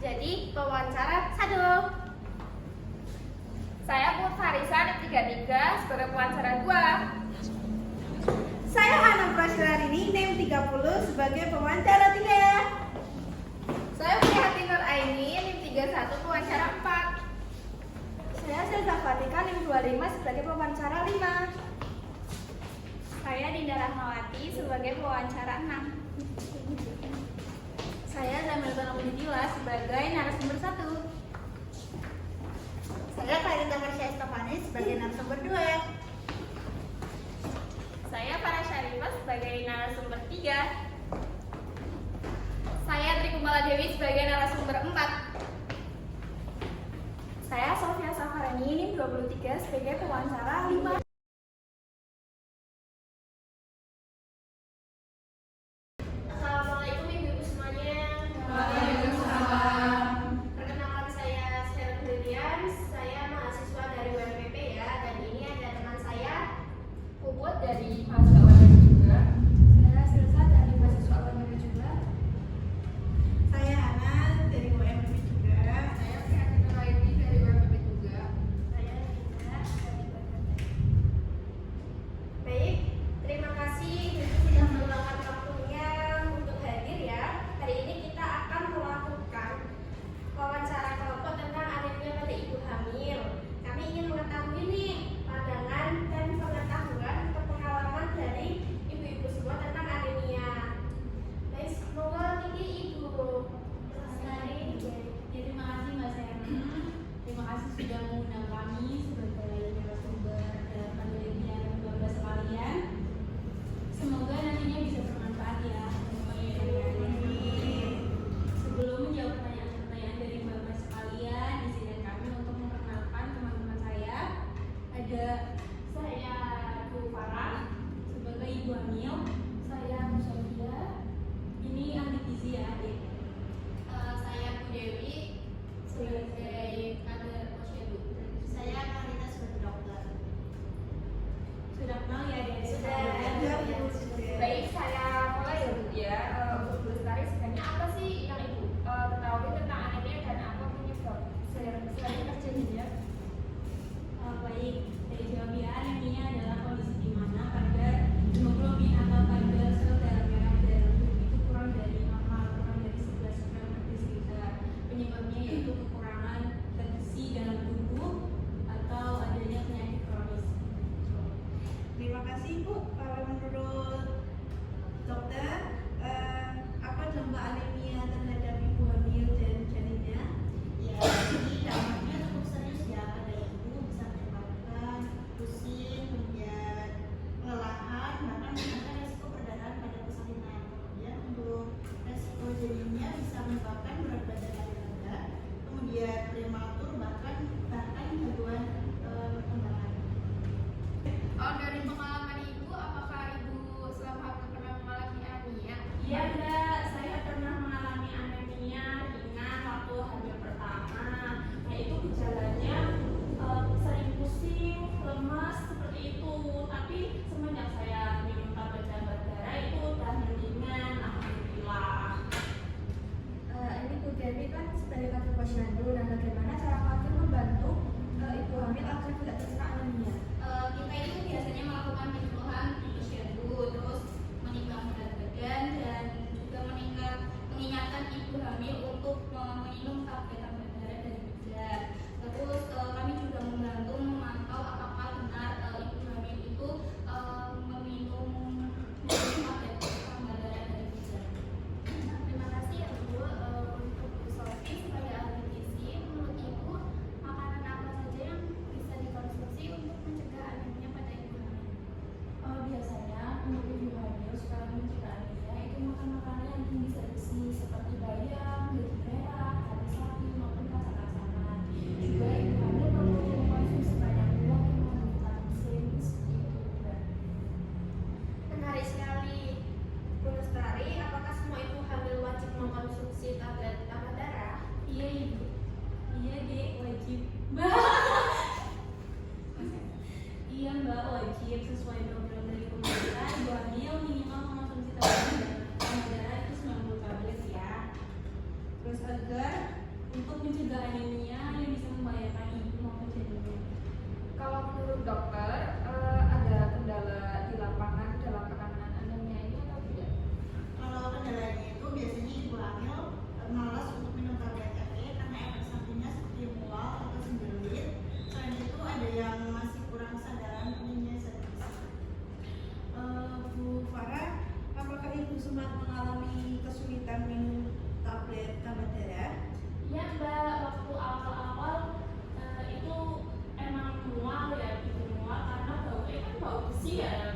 Jadi pewawancara 1. Saya Bu Farisa NIM 33 sebagai pewawancara 2. Saya Hana Prasyarini NIM 30 sebagai pewawancara 3. Saya Prihati Nur Aini NIM 31 pewawancara 4. Saya Selza Fatika NIM 25 sebagai pewawancara 5. Saya Dinda Rahmawati sebagai pewawancara 6. Saya Zamilton Abdillah sebagai narasumber 1. Saya Clarita Marsha Estefani sebagai narasumber 2. Saya Farah Syarifah sebagai narasumber 3. Saya Tri Kumala Dewi sebagai narasumber 4. Saya Sofia Safarani NIM 23 sebagai pewawancara 5. Assalamualaikum Ibu-Ibu semuanya. Perkenalkan saya Sheryl Brilian, saya mahasiswa dari UMPP ya, dan ini ada teman saya Puput dari mahasiswa UMPP juga. Saya Silsa dari mahasiswa UMPP juga. Saya Hana dari UMPP juga. Saya Prihati Nur Aini dari UMPP juga. Saya Dinda dari UMPP. Baik, terima kasih sudah meluangkan waktunya untuk hadir ya. Hari ini kita akan melakukan wawancara kelompok tentang anemia pada ibu hamil. Kami ingin mengetahui nih pandangan dan pengetahuan atau pengalaman dari ibu-ibu semua tentang anemia. Baik, semoga tinggi Ibu Lestari. Terima kasih Mbak Serna. Terima kasih sudah mengundang kami sebagai narasumber dalam pandemi 12 sekalian. Semoga nantinya bisa bermanfaat ya. Sebelum menjawab pertanyaan-pertanyaan dari Mbak sekalian, izinkan kami untuk memperkenalkan teman-teman saya. Ada Saya Bu Farah. sebagai ibu hamil, saya Bu Sofia. Ini ahli gizi ya, adik. Saya Bu Dewi sebagai kader posyandu. Saya Clarita sebagai dokter. Sudah kenal ya adik? Baik, saya mulai ya Bu ya. Untuk Bu Lestari, sebenarnya apa sih yang Ibu ketahui tentang anemia dan apa penyebab sering terjadinya? Baik, dari jawab ya, anemia adalah kondisi di mana kadar hemoglobin atau kadar sel darah merah dalam tubuh itu kurang dari normal, kurang dari 11 gram per desiliter. Penyebabnya yaitu kekurangan zat besi dalam tubuh atau adanya penyakit kronis. Terima kasih Bu. Kalau menurut dokter, apa dampak anemia terhadap ibu hamil dan janinnya? Ya, jadi dampaknya cukup serius ya pada ibu, bisa menyebabkan pusing, kemudian kelelahan, bahkan ada resiko perdarahan pada persalinan. Kemudian untuk resiko janinnya bisa menyebabkan berat badan yang rendah, kemudian prematur, bahkan gangguan perkembangan. Dari pengalaman Ibu, apakah Ibu selama hamil pernah mengalami anemia? Iya Mbak, saya pernah mengalami anemia ringan waktu hamil pertama. Nah itu gejalanya sering pusing, lemas seperti itu. Tapi semenjak saya minum tablet cambar darah itu udah mendingan, alhamdulillah. Ini Bu Dewi kan sebagai kader posyandu. Nah, bagaimana cara kader membantu ibu hamil agar tidak terkena anemia? Kita itu biasanya melakukan penyuluhan di posyandu, terus menimbang berat badan dan juga mengingatkan ibu hamil untuk meminum tablet-tablet darah dan bidan. Terus kami juga membantu memantau apakah benar ibu hamil itu meminum tablet tambah darah dari bidan. Terima kasih ya Bu. Untuk Bu Sofi sebagai ahli gizi, menurut Ibu makanan apa saja yang bisa dikonsumsi dokter, ada kendala di lapangan dalam penanganan anemia ini atau tidak? Kalau kendalanya itu biasanya ibu hamil malas untuk minum tablet FE karena efek sampingnya seperti mual atau sembelit. Selain itu ada yang masih kurang kesadaran anemia sepsis. Bu Farah, apakah ibu sempat mengalami kesulitan minum tablet tambah darah? Ya Mbak, waktu awal-awal itu emang mual ya, gitu mual karena baunya kan bau besi ya